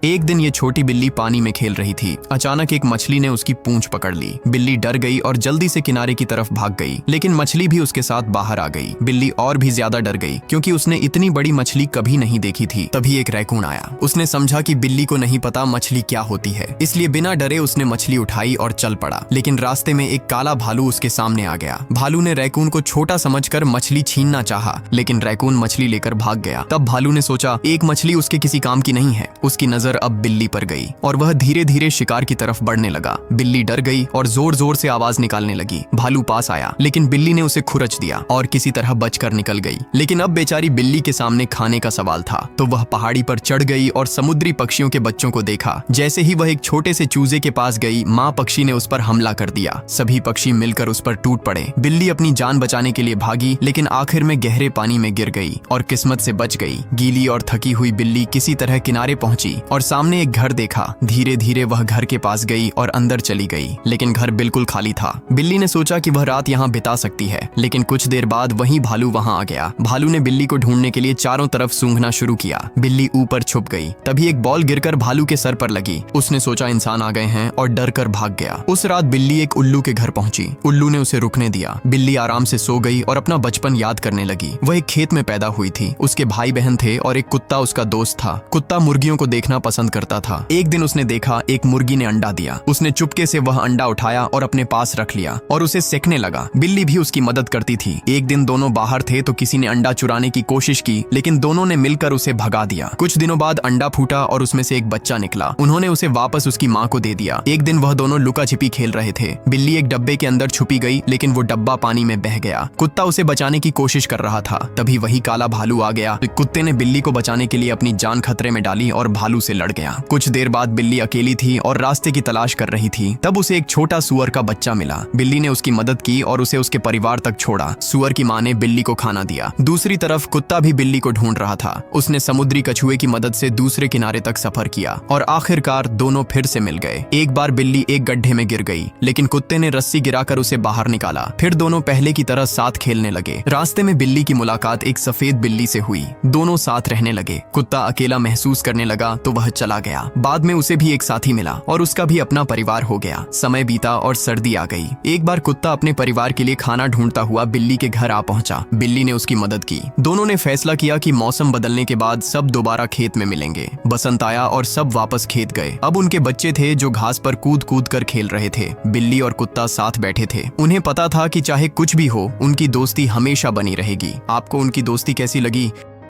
एक दिन ये छोटी बिल्ली पानी में खेल रही थी। अचानक एक मछली ने उसकी पूंछ पकड़ ली। बिल्ली डर गई और जल्दी से किनारे की तरफ भाग गई, लेकिन मछली भी उसके साथ बाहर आ गई। बिल्ली और भी ज्यादा डर गई क्योंकि उसने इतनी बड़ी मछली कभी नहीं देखी थी। तभी एक रैकून आया। उसने समझा कि बिल्ली को नहीं पता मछली क्या होती है, इसलिए बिना डरे उसने मछली उठाई और चल पड़ा। लेकिन रास्ते में एक काला भालू उसके सामने आ गया। भालू ने रैकून को छोटा समझकर मछली छीनना चाहा, लेकिन रैकून मछली लेकर भाग गया। तब भालू ने सोचा एक मछली उसके किसी काम की नहीं है। उसकी नजर अब बिल्ली पर गई और वह धीरे धीरे शिकार की तरफ बढ़ने लगा। बिल्ली डर गई और जोर जोर से आवाज निकालने लगी। भालू पास आया, लेकिन बिल्ली ने उसे खुरच दिया और किसी तरह बचकर निकल गई। लेकिन अब बेचारी बिल्ली के सामने खाने का सवाल था, तो वह पहाड़ी पर चढ़ गई और समुद्री पक्षियों के बच्चों को देखा। जैसे ही वह एक छोटे से चूजे के पास गई, माँ पक्षी ने उस पर हमला कर दिया। सभी पक्षी मिलकर उस पर टूट पड़े। बिल्ली अपनी जान बचाने के लिए भागी, लेकिन आखिर में गहरे पानी में गिर गई और किस्मत से बच गई। गीली और थकी हुई बिल्ली किसी तरह किनारे पहुंची और सामने एक घर देखा। धीरे धीरे वह घर के पास गई और अंदर चली गई, लेकिन घर बिल्कुल खाली था। बिल्ली ने सोचा कि वह रात यहाँ बिता सकती है, लेकिन कुछ देर बाद वही भालू वहाँ आ गया। भालू ने बिल्ली को ढूंढने के लिए चारों तरफ सूंघना शुरू किया। बिल्ली ऊपर छुप गई। तभी एक बॉल गिरकर भालू के सर पर लगी। उसने सोचा इंसान आ गए हैं और डर कर भाग गया। उस रात बिल्ली एक उल्लू के घर पहुंची। उल्लू ने उसे रुकने दिया। बिल्ली आराम से सो गई और अपना बचपन याद करने लगी। वह एक खेत में पैदा हुई थी। उसके भाई बहन थे और एक कुत्ता उसका दोस्त था। कुत्ता मुर्गियों को देखना पसंद करता था। एक दिन उसने देखा एक मुर्गी ने अंडा दिया। उसने चुपके से वह अंडा उठाया और अपने पास रख लिया और उसे सेकने लगा। बिल्ली भी उसकी मदद करती थी। एक दिन दोनों बाहर थे तो किसी ने अंडा चुराने की कोशिश की, लेकिन दोनों ने मिलकर उसे भगा दिया। कुछ दिनों बाद अंडा फूटा और उसमें से एक बच्चा निकला। उन्होंने उसे वापस उसकी माँ को दे दिया। एक दिन वह दोनों लुका छिपी खेल रहे थे। बिल्ली एक डब्बे के अंदर छुपी गई, लेकिन वो डब्बा पानी में बह गया। कुत्ता उसे बचाने की कोशिश कर रहा था। तभी वही काला भालू आ गया। कुत्ते ने बिल्ली को बचाने के लिए अपनी जान खतरे में डाली और भालू से लड़ गया। कुछ देर बाद बिल्ली अकेली थी और रास्ते की तलाश कर रही थी। तब उसे एक छोटा सुअर का बच्चा मिला। बिल्ली ने उसकी मदद की और उसे उसके परिवार तक छोड़ा। सुअर की माँ ने बिल्ली को खाना दिया। दूसरी तरफ कुत्ता भी बिल्ली को ढूंढ रहा था। उसने समुद्री कछुए की मदद से दूसरे किनारे तक सफर किया और आखिरकार दोनों फिर से मिल गए। एक बार बिल्ली एक गड्ढे में गिर गई, लेकिन कुत्ते ने रस्सी गिराकर उसे बाहर निकाला। फिर दोनों पहले की तरह साथ खेलने लगे। रास्ते में बिल्ली की मुलाकात एक सफेद बिल्ली से हुई। दोनों साथ रहने लगे। कुत्ता अकेला महसूस करने लगा तो वह चला गया। बाद में उसे भी एक साथी मिला और उसका भी अपना परिवार हो गया। समय बीता और सर्दी आ गई। एक बार कुत्ता अपने परिवार के लिए खाना ढूंढता हुआ बिल्ली के घर आ पहुंचा। बिल्ली ने उसकी मदद की। दोनों ने फैसला किया कि मौसम बदलने के बाद सब दोबारा खेत में मिलेंगे। बसंत आया और सब वापस खेत गए। अब उनके बच्चे थे जो घास पर कूद कूद कर खेल रहे थे। बिल्ली और कुत्ता साथ बैठे थे। उन्हें पता था कि चाहे कुछ भी हो, उनकी दोस्ती हमेशा बनी रहेगी। आपको उनकी दोस्ती कैसी लगी